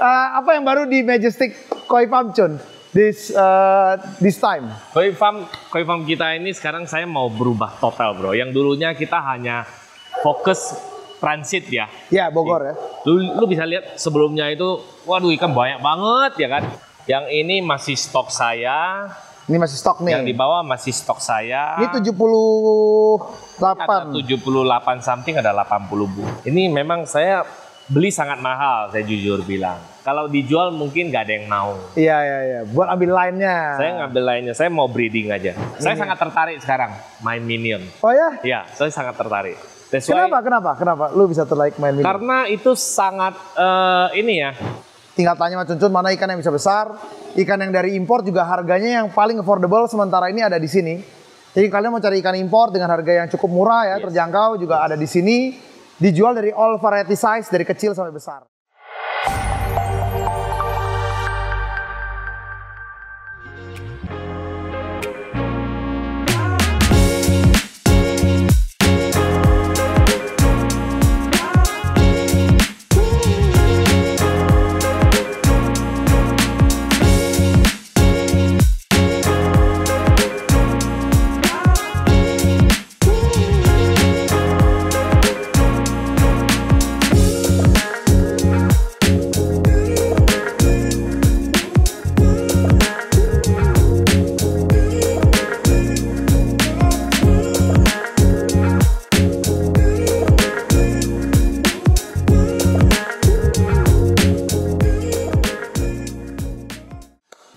Apa yang baru di Majestic Koi Farm, Chun? This time. Koi Farm kita ini sekarang saya mau berubah total, bro. Yang dulunya kita hanya fokus transit ya. Ya, Bogor ya. Lu bisa lihat sebelumnya itu, waduh ikan banyak banget ya kan. Yang ini masih stok saya. Ini masih stok nih. Yang di bawah masih stok saya. Ini 78. Ada 78 something, ada 80 bu. Ini memang saya beli sangat mahal, saya jujur bilang. Kalau dijual mungkin nggak ada yang mau. Iya. Buat ambil lainnya. Saya ngambil lainnya, saya mau breeding aja. Saya sangat tertarik sekarang main minion. Oh ya? Iya, saya sangat tertarik. Kenapa? Lu bisa tertarik main minion? Karena itu sangat ini ya. Tinggal tanya sama Cun mana ikan yang bisa besar. Ikan yang dari impor juga harganya yang paling affordable sementara ini ada di sini. Jadi kalian mau cari ikan impor dengan harga yang cukup murah ya, terjangkau juga ada di sini. Dijual dari all variety size, dari kecil sampai besar.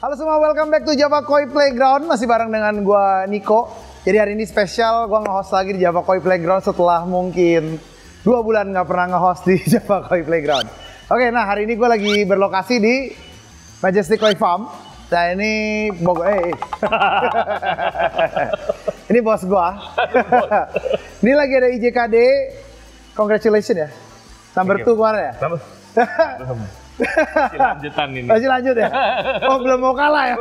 Halo semua, welcome back to Java Koi Playground. Masih bareng dengan gua Niko. Jadi hari ini spesial, gua nge-host lagi di Java Koi Playground setelah mungkin 2 bulan nggak pernah nge-host di Java Koi Playground. Oke, nah hari ini gua lagi berlokasi di Majestic Koi Farm. Nah ini ini bos gua. Ini lagi ada IJKD. Congratulations ya. Number 2 kemarin ya? Masih lanjutan ini. Masih lanjut ya? Oh belum mau kalah ya?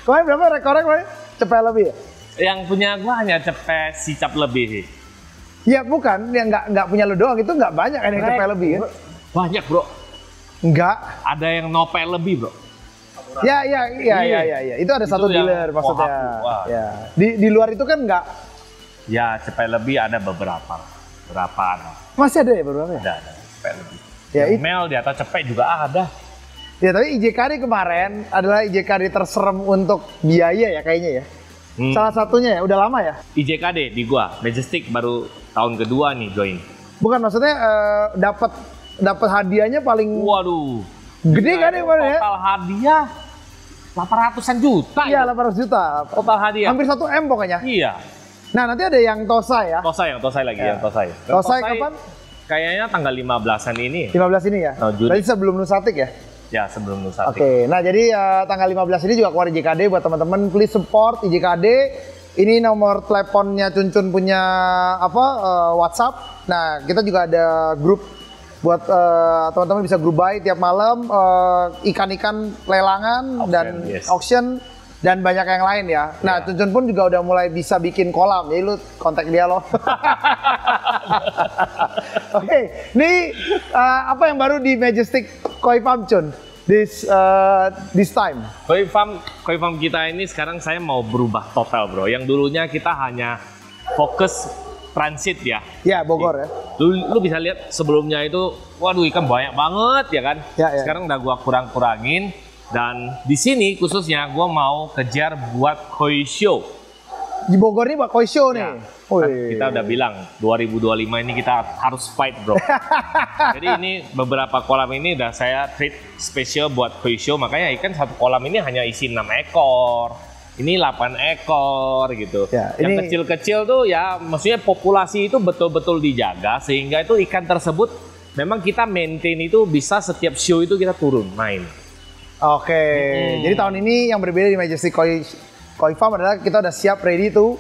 Kemarin berapa rekornya kemarin? Cepet lebih ya? Yang punya gua hanya cepet sicap lebih sih. Iya bukan, yang nggak punya lo doang itu nggak banyak kan yang cepet lebih ya? Banyak bro. Enggak. Ada yang nope lebih bro. Iya. Itu ada satu dealer maksudnya. Ya. Di luar itu kan nggak. Ya cepet lebih ada beberapa. Masih ada ya beberapa ya? Ada cepet lebih. Ya, Mel di atas cepet juga ada. Ya tapi IJKD kemarin adalah IJKD terserem untuk biaya ya kayaknya ya. Salah satunya ya, udah lama ya? IJKD di gua, Majestic baru tahun kedua nih join. Bukan maksudnya dapat hadiahnya paling Waduh. gede kan ya kemarin ya? Total hadiah 800-an juta. Iya 800 juta. Total hadiah. Hampir 1 M pokoknya. Iya. Nah nanti ada yang Tosai ya? Tosai lagi ya. yang Tosai. Tosai kapan? Kayaknya tanggal 15-an ini. 15 ini ya? Oh, Juni. Berarti sebelum Nusatik ya? Ya sebelum Nusatik. Oke, nah jadi tanggal 15 ini juga keluar IJKD buat teman-teman, please support IJKD. Ini nomor teleponnya Cun punya WhatsApp. Nah kita juga ada grup buat teman-teman bisa grup buy tiap malam, ikan-ikan lelangan dan auction dan banyak yang lain ya. Nah Cun pun juga udah mulai bisa bikin kolam, jadi lu kontak dia loh. Oke, ini apa yang baru di Majestic Koi Farm, Chun? This time. Koi Farm kita ini sekarang saya mau berubah total bro. Yang dulunya kita hanya fokus transit ya. Ya Bogor ya. Lu bisa lihat sebelumnya itu, waduh ikan banyak banget ya kan. Ya. Sekarang udah gua kurangin. Dan di sini khususnya gua mau kejar buat Koi Show. Di Bogor ini buat Koi Show nih. Ya. Kan kita udah bilang 2025 ini kita harus fight bro. Jadi ini beberapa kolam ini udah saya treat spesial buat Koi Show. Makanya ikan satu kolam ini hanya isi 6 ekor. Ini 8 ekor gitu. Ya, yang kecil-kecil tuh ya maksudnya populasi itu betul-betul dijaga. Sehingga itu ikan tersebut memang kita maintain itu bisa setiap show itu kita turun main. Oke, jadi tahun ini yang berbeda di Majestic Koi Farm adalah kita udah siap ready to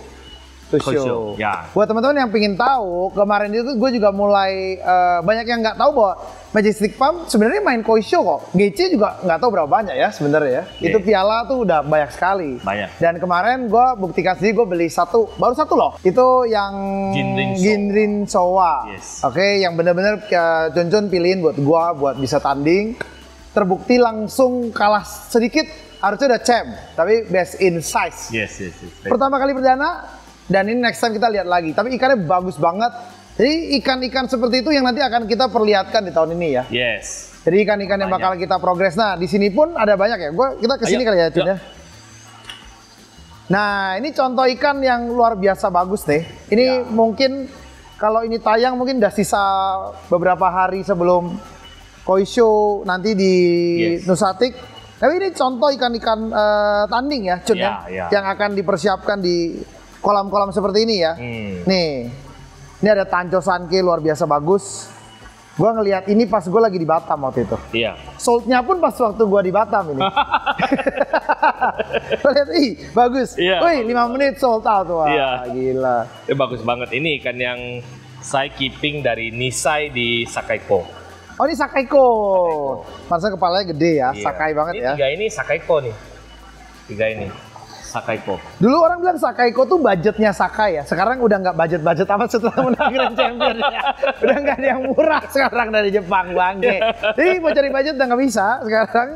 show. Ya. Buat teman-teman yang pengen tahu, kemarin itu gue juga mulai banyak yang nggak tahu bahwa Majestic Farm sebenarnya main koi show kok. GC juga nggak tahu berapa banyak ya sebenarnya ya. Itu piala tuh udah banyak sekali. Banyak. Dan kemarin gue buktikan sendiri, gue beli baru satu loh. Itu yang Ginrin Showa. Yes. Oke, yang bener-bener John pilihin buat gue buat bisa tanding. Terbukti langsung kalah sedikit, harusnya udah champ, tapi best in size. Yes. Pertama kali perdana, dan ini next time kita lihat lagi. Tapi ikannya bagus banget. Jadi ikan-ikan seperti itu yang nanti akan kita perlihatkan di tahun ini ya. Yes. Jadi ikan-ikan yang bakal kita progres. Nah, di sini pun ada banyak ya. Kita kesini kali ya, Cun ya. Nah, ini contoh ikan yang luar biasa bagus nih. Ini mungkin kalau ini tayang mungkin udah sisa beberapa hari sebelum koi show nanti di Nusatik. Tapi ini contoh ikan-ikan tanding ya, Cun ya. Yang akan dipersiapkan di kolam-kolam seperti ini ya. Nih. Ini ada Tanco Sanke luar biasa bagus. Gua ngelihat ini pas gue lagi di Batam waktu itu. Iya. Soldnya pun pas waktu gua di Batam ini. Lihat, bagus. Iya. Wih, 5 menit sold out tuh. Iya. Gila. Bagus banget. Ini ikan yang saya keeping dari Nisai di Sakaiko. Oh, ini Sakaiko. Masa kepalanya gede ya, Sakai banget ya. Tiga ini Sakaiko nih. Tiga ini Sakaiko. Dulu orang bilang Sakaiko tuh budgetnya Sakai ya. Sekarang udah nggak budget amat setelah menang Grand Champion ya. Udah nggak ada yang murah sekarang dari Jepang, bangke. Jadi mau cari budget udah nggak bisa sekarang.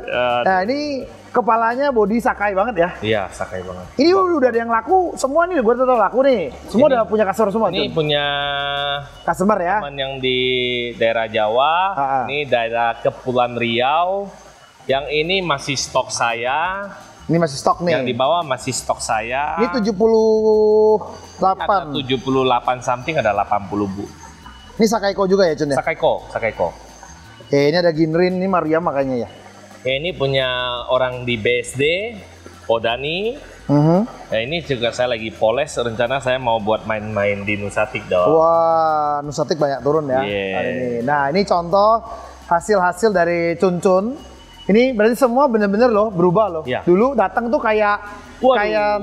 Nah, ini kepalanya body Sakai banget ya. Iya, Sakai banget. Ini udah ada yang laku semua nih, gue tahu laku nih. Semua udah punya customer semua. Ini punya customer ya. Teman yang di daerah Jawa, ini daerah Kepulauan Riau. Yang ini masih stok saya. Ini masih stok nih. Yang di bawah masih stok saya. Ini 78. Ada 78 something, ada 80 Bu. Ini Sakaiko juga ya, Cun ya? Sakaiko. Ini ada Ginrin, ini Maria makanya ya. Ini punya orang di BSD, Podani. Nah, ini juga saya lagi poles, rencana saya mau buat main-main di Nusatik dong. Wah, Nusatik banyak turun ya hari ini. Nah, ini contoh hasil-hasil dari Cun. Ini berarti semua bener-bener loh berubah loh. Ya. Dulu datang tuh kayak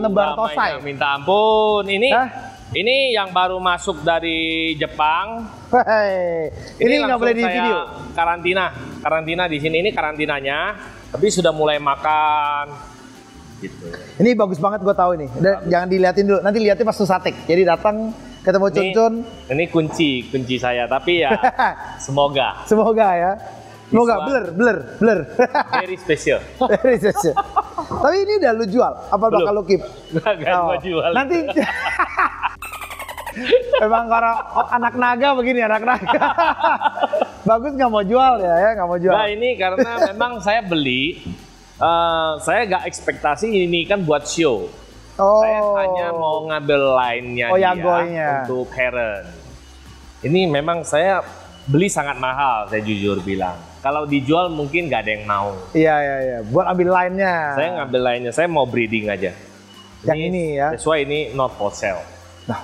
nebar tosai. Minta ampun. Ini yang baru masuk dari Jepang. Ini nggak boleh di video. Karantina di sini, ini karantinanya. Tapi sudah mulai makan. Gitu. Ini bagus banget, gue tahu ini. Jangan diliatin dulu. Nanti lihatnya pas Nusatik. Jadi datang ketemu Cun. Ini kunci saya. Tapi ya semoga ya. Semoga blur. Very special. Very special. Tapi ini udah lu jual? Apa bakal lu keep? Gak gua jual. Nanti memang karena anak naga begini, anak naga. Bagus nggak mau jual ya, nggak mau jual. Nah, ini karena memang saya beli, saya nggak ekspektasi ini kan buat show. Saya hanya mau ngambil line-nya dia untuk parent. Ini memang saya beli sangat mahal, saya jujur bilang. Kalau dijual mungkin nggak ada yang mau. Iya. Buat ambil line-nya. Saya ngambil line-nya, saya mau breeding aja. Yang ini ya? Sesuai ini not for sale. Nah,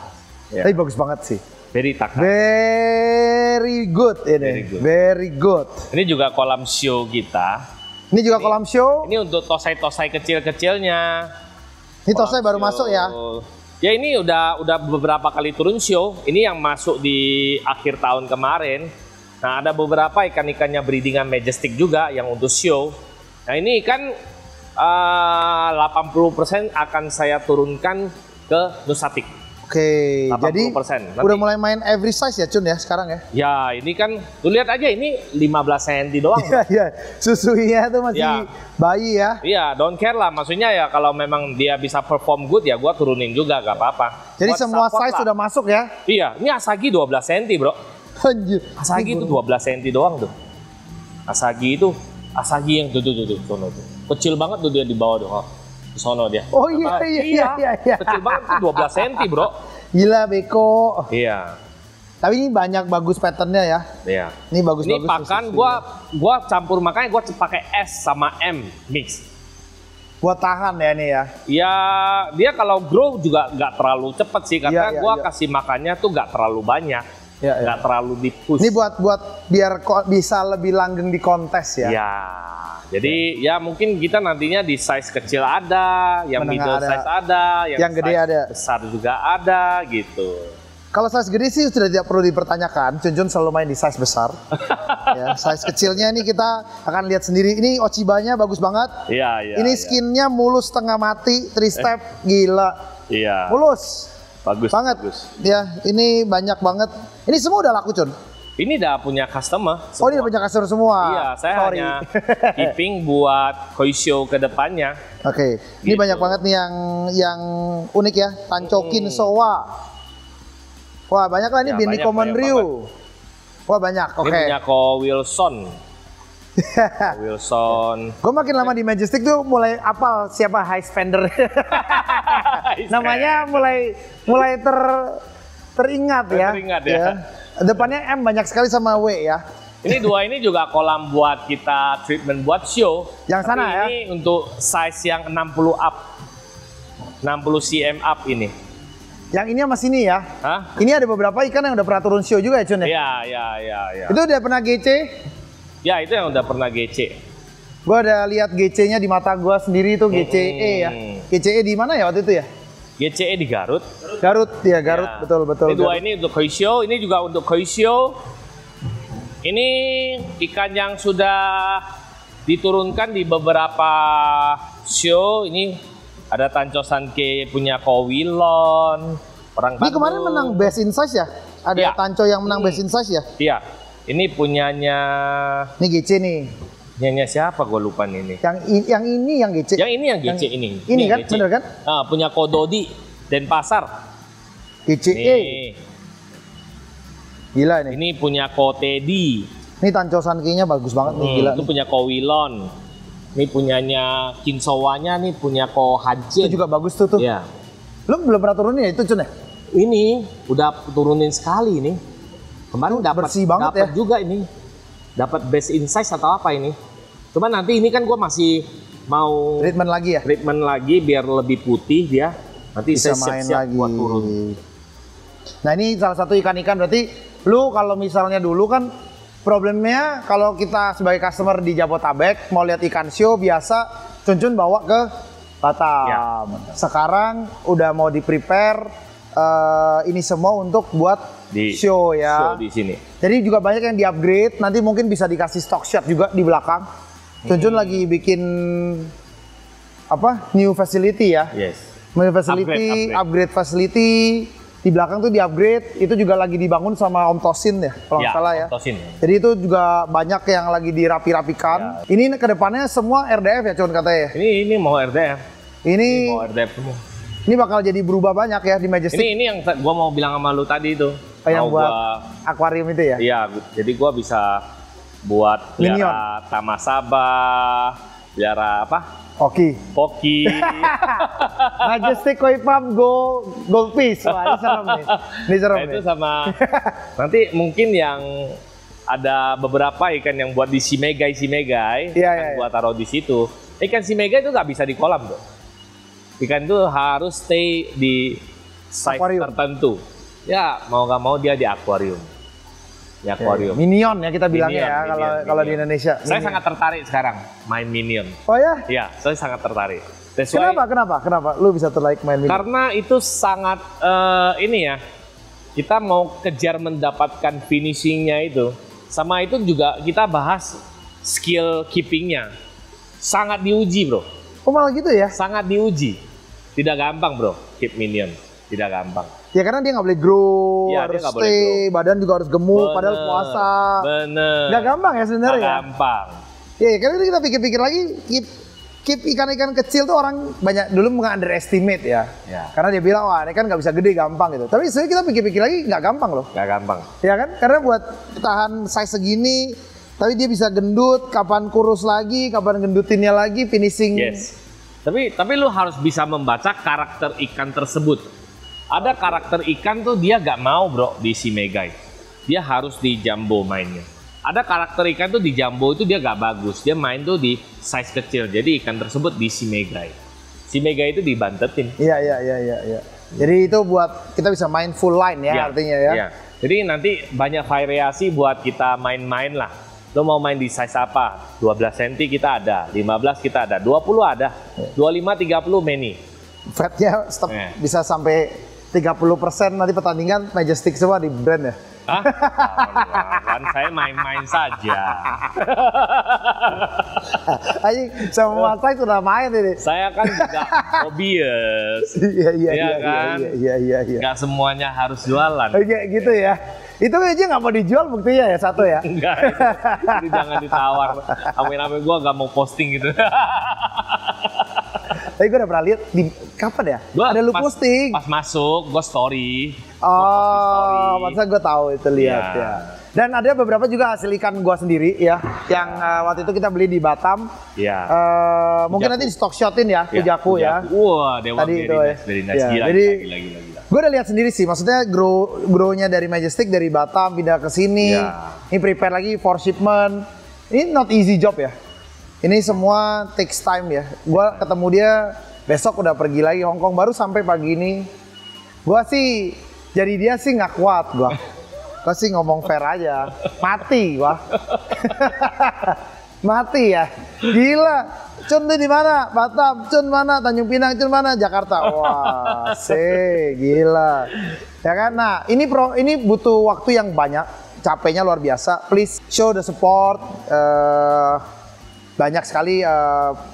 tapi bagus banget sih. Very takat. Very good ini. Very good. Ini juga kolam show kita. Ini juga kolam show. Ini untuk tosai-tosai kecil-kecilnya. Ini tosai baru masuk ya? Ya ini udah beberapa kali turun show. Ini yang masuk di akhir tahun kemarin. Nah, ada beberapa ikan-ikannya breedingan Majestic juga yang untuk show. Nah, ini ikan 80% akan saya turunkan ke Nusatik. Oke, jadi nanti. Udah mulai main every size ya Cun ya sekarang ya? Ya, ini kan lu lihat aja ini 15 cm doang. Iya, susunya tuh masih bayi ya. Iya, don't care lah. Maksudnya ya kalau memang dia bisa perform good ya gua turunin juga gak apa-apa. Jadi semua size sudah masuk ya? Iya, ini Asagi 12 cm bro. Anjir. Asagi itu 12 cm doang tuh. Asagi yang tuh, sono tuh. Kecil banget tuh dia di bawah tuh. Di sono dia. Oh iya. Kecil banget tuh 12 cm bro. Gila beko. Iya. Tapi ini banyak bagus patternnya ya. Iya. Ini bagus. Ini pakan gua campur makanya gua pakai S sama M mix. Buat tahan ya ini ya. Ya dia kalau grow juga nggak terlalu cepet sih karena gua kasih makannya tuh nggak terlalu banyak. Nggak terlalu di-push. Ini buat biar bisa lebih langgeng di kontes ya. Ya. Jadi ya mungkin kita nantinya di size kecil ada, yang middle size ada, yang gede ada, besar juga ada gitu. Kalau size gede sih sudah tidak perlu dipertanyakan, Cun selalu main di size besar. Ya, size kecilnya ini kita akan lihat sendiri. Ini Ochibanya bagus banget. Iya. Ini skinnya mulus setengah mati, 3 step, gila. Iya. Mulus. Bagus Banget. bagus. Ya, ini banyak banget. Ini semua udah laku, Cun. Ini udah punya customer. Oh, ini udah punya customer semua. Iya, saya Sorry. hanya keeping buat Koisho ke depannya. Oke, ini Gitu. banyak banget nih yang unik ya. Tanchokin Sowa. Wah, banyak lah ini Ya, Bini banyak, Common banyak Ryu. Wah, banyak. Ini Oke. punya Ko Wilson. Ko Wilson. Gue makin lama di Majestic tuh mulai apal siapa high spender. Namanya mulai teringat ya. Teringat ya. Depannya M banyak sekali sama W ya. Ini dua ini juga kolam buat kita treatment buat show. Yang sana ya? Ini untuk size yang 60 up. 60 cm up ini. Yang ini sama sini ya. Hah? Ini ada beberapa ikan yang udah pernah turun show juga ya, Cun ya? Iya. Itu udah pernah GC. Ya, itu yang udah pernah GC. Gue ada lihat GC-nya di mata gue sendiri itu GCE ya. GCE di mana ya waktu itu ya? GCE di Garut. Garut ya, Garut Ya. betul. Ini dua Garut. ini untuk Koisho, ini juga untuk Koisho. Ini ikan yang sudah diturunkan di beberapa show. Ini ada Tancho Sanke punya Kowilon. Orang Ini kemarin Bandung. menang Best in Size ya? Ada Iya. Tancho yang menang Best in Size ya? Iya. Ini punyanya Ini GC nih. siapa gue lupa nih ini. Yang ini yang GC. Yang ini yang GC ini. Ini kan, GC. bener kan? Ah, punya Kododi Denpasar. GCE. Nih. Gila ini. Ini punya Kotedi. Ini Tancho Sanke-nya bagus banget nih, gila. Itu punya Kowilon. Ini punyanya Kinsowanya, nih punya Ko Hajin. Itu juga bagus tuh. Ya. Lu belum pernah turunin ya itu, Cun ya? Ini udah turunin sekali nih. Kemarin Itu dapat bersih banget dapat ya. juga ini. Dapat best in size atau apa ini? Cuman nanti ini kan gue masih mau Treatment lagi ya? treatment lagi biar lebih putih dia. Nanti Bisa saya main siap-siap lagi. buat turun. Nah ini salah satu ikan-ikan berarti lu kalau misalnya dulu kan problemnya kalau kita sebagai customer di Jabotabek mau lihat ikan show biasa Cun bawa ke Batam. Ya. Sekarang udah mau di prepare ini semua untuk buat Di show ya. show di sini. Jadi juga banyak yang di upgrade, nanti mungkin bisa dikasih stock shot juga di belakang. Cun lagi bikin apa? New facility ya. Yes. New facility, upgrade facility. Di belakang tuh di upgrade, itu juga lagi dibangun sama Om Tosin ya, kalau nggak salah ya. Om Tosin. Jadi itu juga banyak yang lagi dirapi-rapikan. Ini kedepannya semua RDF ya, Cun katanya ya. Ini mau RDF. Ini Mau RDF semua. ini bakal jadi berubah banyak ya di Majestic. Ini yang gua mau bilang sama lu tadi itu. Yang Mau buat akuarium itu ya. Iya, jadi gua bisa buat Minion. pelihara Tamasaba, pelihara apa? Oke. Poki. Majestic Koi Farm Goldfish. Wah, ini serem nih. Ini serem Nah, itu nih. sama nanti mungkin yang ada beberapa ikan yang buat di Simegai Iya, akan iya, gua taruh di situ. Ikan Simegai itu nggak bisa di kolam tuh. Ikan itu harus stay di size Akuarium. tertentu. Ya mau nggak mau dia di akuarium. Di akuarium. Minion ya kita bilangnya Minion, ya kalau di Minion. Indonesia. Saya Minion. sangat tertarik sekarang main Minion. Oh ya? Iya, saya sangat tertarik. That's why- Kenapa? Lu bisa tertarik main Minion? Karena itu sangat ini ya. Kita mau kejar mendapatkan finishingnya itu. Sama itu juga kita bahas skill keepingnya. Sangat diuji bro. Oh malah gitu ya? Sangat diuji. Tidak gampang bro, keep Minion. Tidak gampang. Ya karena dia nggak boleh grow, Iya, dia harus nggak boleh stay, badan juga harus gemuk, padahal puasa. Bener. Nggak gampang ya sebenarnya Nggak ya? gampang. Iya, karena kita pikir-pikir lagi, keep ikan-ikan kecil tuh orang banyak dulu underestimate ya. Ya. Karena dia bilang, wah ini kan nggak bisa gede, gampang gitu. Tapi sebenarnya kita pikir-pikir lagi nggak gampang loh. Nggak gampang. Ya kan? Karena buat tahan size segini, tapi dia bisa gendut, kapan kurus lagi, kapan gendutinnya lagi, finishing. Yes. Tapi lu harus bisa membaca karakter ikan tersebut. Ada karakter ikan tuh dia gak mau bro di Simegai. Dia harus di jumbo mainnya. Ada karakter ikan tuh di jumbo itu dia gak bagus. Dia main tuh di size kecil. Jadi ikan tersebut di Simegai. Simegai itu dibantetin. Iya. Jadi itu buat kita bisa main full line ya, artinya ya. Iya. Jadi nanti banyak variasi buat kita main-main lah. Lo mau main di size apa? 12 cm kita ada, 15 kita ada, 20 ada, 25, 30 many. Fatnya bisa sampai 30% nanti pertandingan Majestic semua di brand ya. Hah? Kan saya main-main saja. Anjing, semua saya sudah main ini. Saya kan juga hobius. Iya. Nggak semuanya harus jualan. Oke, gitu ya. Itu aja nggak mau dijual buktinya ya satu ya. Enggak, itu jangan ditawar. Amin-amin gue nggak mau posting gitu. Tapi gue udah pernah lihat di kapan ya? Ada lu posting. Pas masuk, gue story. Oh, masa gue tahu itu lihat ya. Dan ada beberapa juga hasil ikan gue sendiri ya, yang waktu itu kita beli di Batam. Iya. Mungkin nanti di stock shotin ya, Pujaku ya. Wah, Dewa tadi itu ya. Gila, jadi gila. gue udah lihat sendiri sih, maksudnya grow-nya dari Majestic dari Batam pindah ke sini. Ini prepare lagi for shipment. Ini not easy job ya. Ini semua takes time ya. Gue ketemu dia besok udah pergi lagi Hong Kong, baru sampai pagi ini. Gue sih jadi dia sih nggak kuat gue. Gue sih ngomong fair aja, mati gue. Mati ya, gila. Cun tuh di mana? Batam. Cun mana? Tanjung Pinang. Cun mana? Jakarta. Wah, gila. Ya kan? Nah, ini butuh waktu yang banyak, capeknya luar biasa. Please show the support. Banyak sekali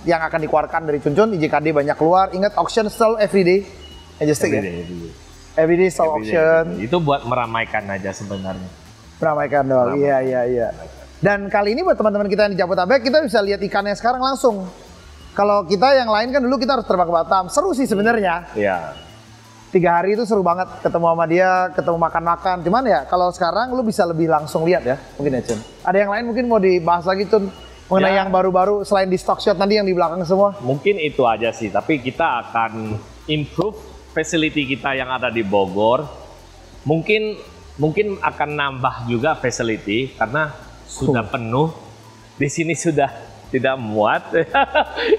yang akan dikeluarkan dari Cun. IJKD banyak keluar. Ingat auction still everyday. Majestic ya. Everyday still auction. Itu buat meramaikan aja sebenarnya. Meramaikan doang. Iya. Dan kali ini buat teman-teman kita yang di Jabodetabek, kita bisa lihat ikannya sekarang langsung. Kalau kita yang lain kan dulu kita harus terbang ke Batam. Seru sih sebenarnya. Iya. 3 hari itu seru banget ketemu sama dia, ketemu makan-makan. Cuman ya kalau sekarang lu bisa lebih langsung lihat ya, mungkin ya Cun. Ada yang lain mungkin mau dibahas lagi Cun mengenai yang baru-baru selain di stock shot tadi yang di belakang semua. Mungkin itu aja sih, tapi kita akan improve facility kita yang ada di Bogor. Mungkin akan nambah juga facility karena sudah penuh, di sini sudah tidak muat.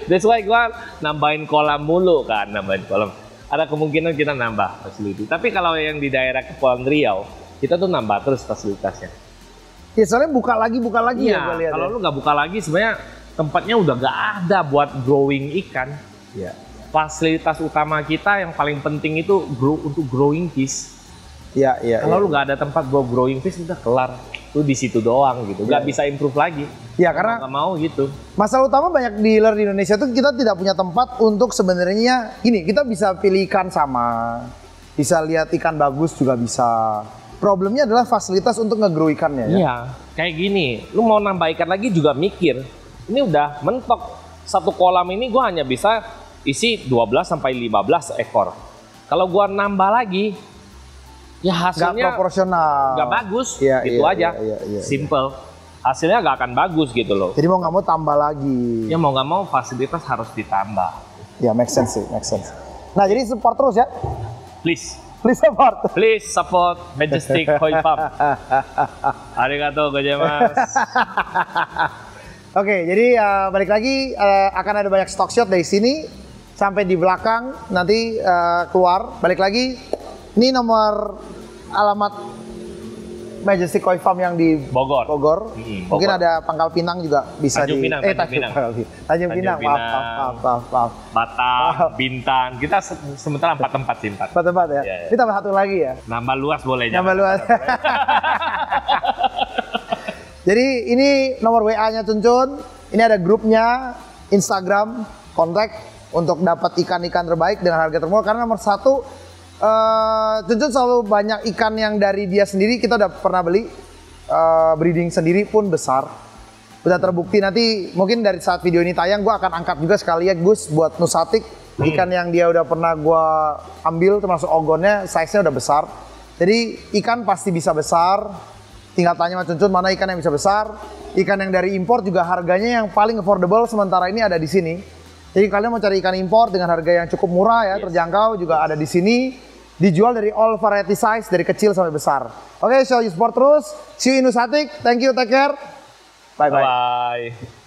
That's why gua nambahin kolam mulu kan, nambahin kolam. Ada kemungkinan kita nambah facility. Tapi kalau yang di daerah Kepulauan Riau, kita tuh nambah terus fasilitasnya. Ya soalnya buka lagi ya gua lihat. Kalau lu nggak buka lagi, sebenarnya tempatnya udah nggak ada buat growing ikan. Ya. Fasilitas utama kita yang paling penting itu untuk growing fish. Iya. Kalau lu nggak ada tempat buat growing fish, udah kelar. Lu di situ doang gitu, nggak bisa improve lagi. Ya karena nggak mau gitu. Masalah utama banyak dealer di Indonesia tuh kita tidak punya tempat untuk sebenarnya gini, kita bisa pilih ikan sama, bisa lihat ikan bagus juga bisa. Problemnya adalah fasilitas untuk nge-grow ikannya ya. Iya, kayak gini, lu mau nambah ikan lagi juga mikir. Ini udah mentok. Satu kolam ini gua hanya bisa isi 12 sampai 15 ekor. Kalau gua nambah lagi, ya hasilnya nggak proporsional, nggak bagus, iya, gitu aja, iya. simple. Hasilnya nggak akan bagus gitu loh. Jadi mau nggak mau tambah lagi. Ya mau nggak mau fasilitas harus ditambah. Ya make sense sih, make sense. Nah jadi support terus ya. Please support. Please support Majestic Koi Farm. Arigatou gozaimasu. Oke, jadi balik lagi akan ada banyak stock shot dari sini sampai di belakang nanti keluar. Balik lagi. Ini nomor alamat Majestic Koi Farm yang di Bogor. Mungkin ada Pangkal Pinang juga bisa Tanjung Pinang. Tanjung Pinang. Maaf. Batam, Bintan. Kita sementara 4 tempat sih. 4 tempat ya? Ya. Ini tambah 1 lagi ya? Nambah luas boleh. Nambah luas. Jadi ini nomor WA-nya Cun. Ini ada grupnya, Instagram, kontak untuk dapat ikan-ikan terbaik dengan harga termurah. Karena nomor 1, Cun selalu banyak ikan yang dari dia sendiri kita udah pernah beli, breeding sendiri pun besar. Udah terbukti, nanti mungkin dari saat video ini tayang gue akan angkat juga sekalian Gus buat Nusatik. Ikan yang dia udah pernah gue ambil termasuk ogonnya, size-nya udah besar. Jadi ikan pasti bisa besar, tinggal tanya sama Cun mana ikan yang bisa besar. Ikan yang dari impor juga harganya yang paling affordable sementara ini ada di sini. Jadi kalian mau cari ikan impor dengan harga yang cukup murah ya, terjangkau juga ada di sini. Dijual dari all variety size, dari kecil sampai besar. Oke, so you support terus. See you in Nusatik. Thank you, take care. Bye-bye.